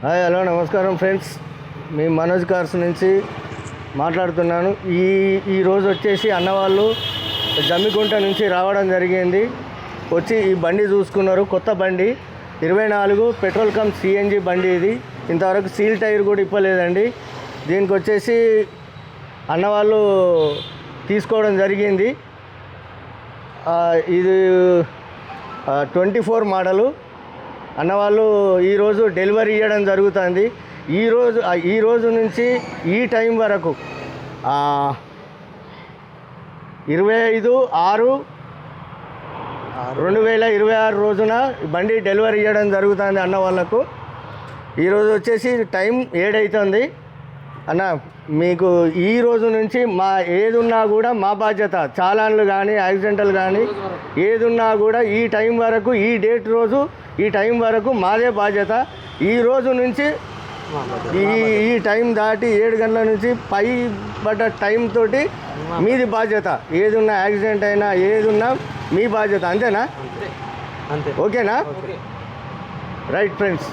Hi hello నమస్కారం friends, మీ Manoj cars నుంచి మాట్లాడుతున్నాను. ఈరోజు వచ్చేసి అన్నవాళ్ళు జమ్మికుంట నుంచి రావడం జరిగింది. వచ్చి ఈ బండి చూసుకున్నారు. కొత్త బండి 24 పెట్రోల్ కమ్ సిఎన్జి బండి. ఇది ఇంతవరకు సీల్ టైర్ కూడా ఇప్పలేదండి. దీనికి వచ్చేసి అన్నవాళ్ళు తీసుకోవడం జరిగింది. ఇది 24 మోడలు. అన్నవాళ్ళు ఈరోజు డెలివరీ ఇవ్వడం జరుగుతుంది. ఈరోజు నుంచి ఈ టైం వరకు 25/6/2026 రోజున బండి డెలివరీ ఇవ్వడం జరుగుతుంది అన్న వాళ్ళకు. ఈరోజు వచ్చేసి టైం 7 అవుతుంది అన్న. మీకు ఈ రోజు నుంచి ఏదున్నా కూడా మా బాధ్యత. చాలాన్లు కానీ యాక్సిడెంటల్ కానీ ఏదున్నా కూడా ఈ టైం వరకు, ఈ డేట్ రోజు ఈ టైం వరకు మాదే బాధ్యత. ఈ రోజు నుంచి ఈ టైం దాటి 7 గంటల నుంచి పై పడ్డ టైం తోటి మీది బాధ్యత. ఏదున్నా యాక్సిడెంట్ అయినా ఏదున్నా మీ బాధ్యత. అంతేనా? ఓకేనా? Right friends.